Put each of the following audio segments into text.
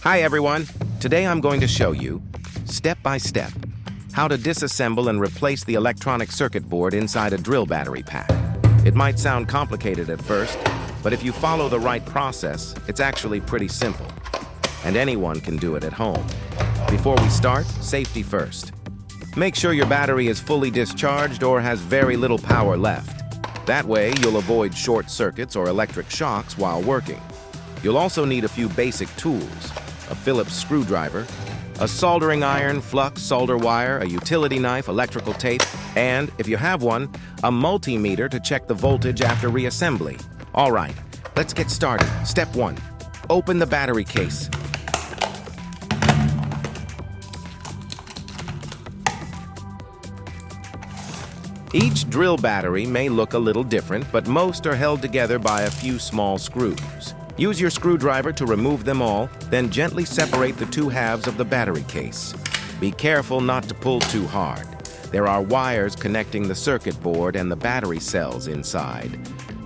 Hi everyone! Today I'm going to show you, step by step, how to disassemble and replace the electronic circuit board inside a drill battery pack. It might sound complicated at first, but if you follow the right process, it's actually pretty simple. And anyone can do it at home. Before we start, safety first. Make sure your battery is fully discharged or has very little power left. That way, you'll avoid short circuits or electric shocks while working. You'll also need a few basic tools: a Phillips screwdriver, a soldering iron, flux, solder wire, a utility knife, electrical tape, and, if you have one, a multimeter to check the voltage after reassembly. All right, let's get started. Step 1. Open the battery case. Each drill battery may look a little different, but most are held together by a few small screws. Use your screwdriver to remove them all, then gently separate the two halves of the battery case. Be careful not to pull too hard. There are wires connecting the circuit board and the battery cells inside.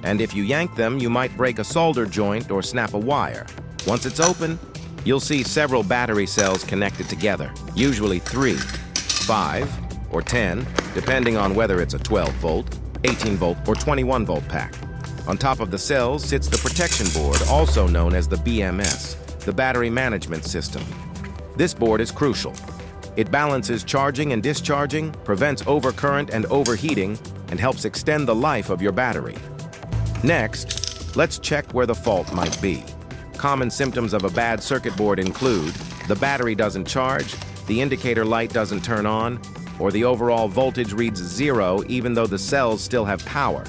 And if you yank them, you might break a solder joint or snap a wire. Once it's open, you'll see several battery cells connected together, usually 3, 5, or 10, depending on whether it's a 12-volt, 18-volt, or 21-volt pack. On top of the cells sits the protection board, also known as the BMS, the battery management system. This board is crucial. It balances charging and discharging, prevents overcurrent and overheating, and helps extend the life of your battery. Next, let's check where the fault might be. Common symptoms of a bad circuit board include the battery doesn't charge, the indicator light doesn't turn on, or the overall voltage reads 0 even though the cells still have power.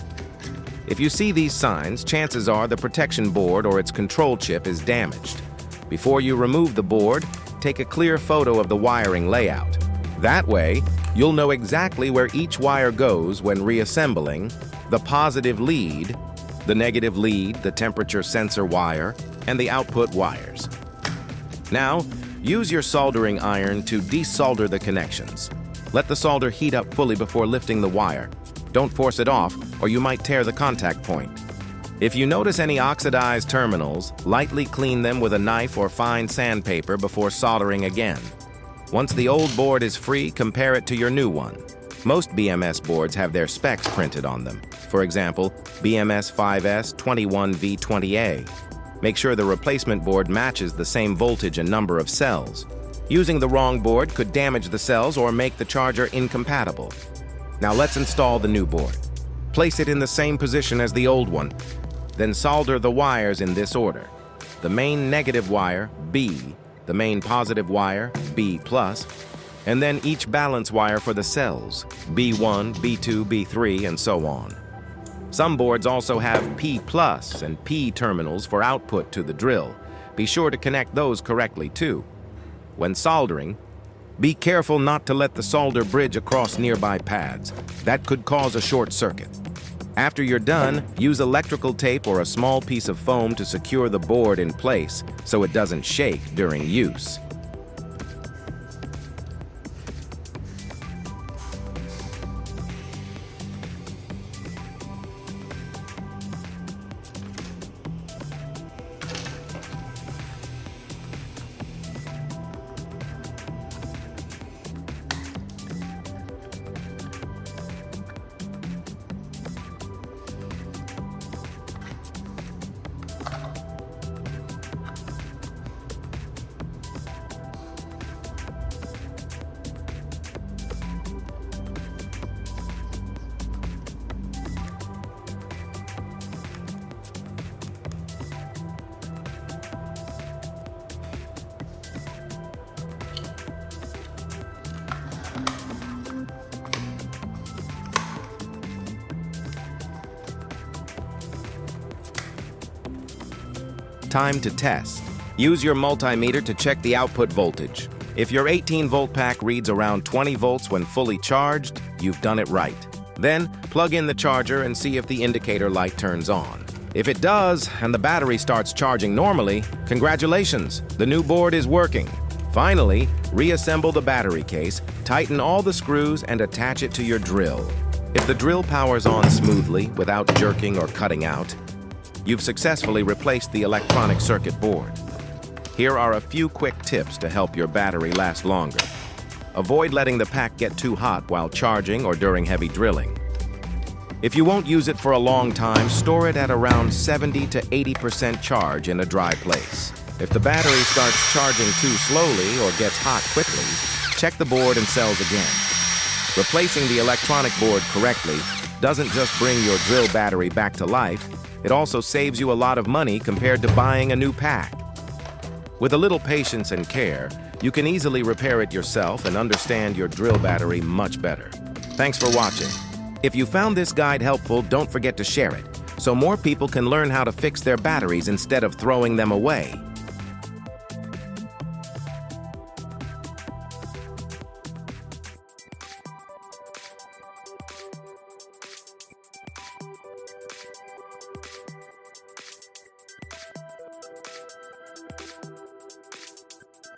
If you see these signs, chances are the protection board or its control chip is damaged. Before you remove the board, take a clear photo of the wiring layout. That way, you'll know exactly where each wire goes when reassembling: the positive lead, the negative lead, the temperature sensor wire, and the output wires. Now, use your soldering iron to desolder the connections. Let the solder heat up fully before lifting the wire. Don't force it off, or you might tear the contact point. If you notice any oxidized terminals, lightly clean them with a knife or fine sandpaper before soldering again. Once the old board is free, compare it to your new one. Most BMS boards have their specs printed on them. For example, BMS 5S 21V20A. Make sure the replacement board matches the same voltage and number of cells. Using the wrong board could damage the cells or make the charger incompatible. Now let's install the new board. Place it in the same position as the old one. Then solder the wires in this order: the main negative wire, B, the main positive wire, B+, and then each balance wire for the cells, B1, B2, B3, and so on. Some boards also have P+ and P terminals for output to the drill. Be sure to connect those correctly too. When soldering, be careful not to let the solder bridge across nearby pads. That could cause a short circuit. After you're done, use electrical tape or a small piece of foam to secure the board in place so it doesn't shake during use. Time to test. Use your multimeter to check the output voltage. If your 18-volt pack reads around 20 volts when fully charged, you've done it right. Then, plug in the charger and see if the indicator light turns on. If it does, and the battery starts charging normally, congratulations, the new board is working. Finally, reassemble the battery case, tighten all the screws, and attach it to your drill. If the drill powers on smoothly, without jerking or cutting out, you've successfully replaced the electronic circuit board. Here are a few quick tips to help your battery last longer. Avoid letting the pack get too hot while charging or during heavy drilling. If you won't use it for a long time, store it at around 70 to 80% charge in a dry place. If the battery starts charging too slowly or gets hot quickly, check the board and cells again. Replacing the electronic board correctly doesn't just bring your drill battery back to life, it also saves you a lot of money compared to buying a new pack. With a little patience and care, you can easily repair it yourself and understand your drill battery much better. Thanks for watching. If you found this guide helpful, don't forget to share it, so more people can learn how to fix their batteries instead of throwing them away.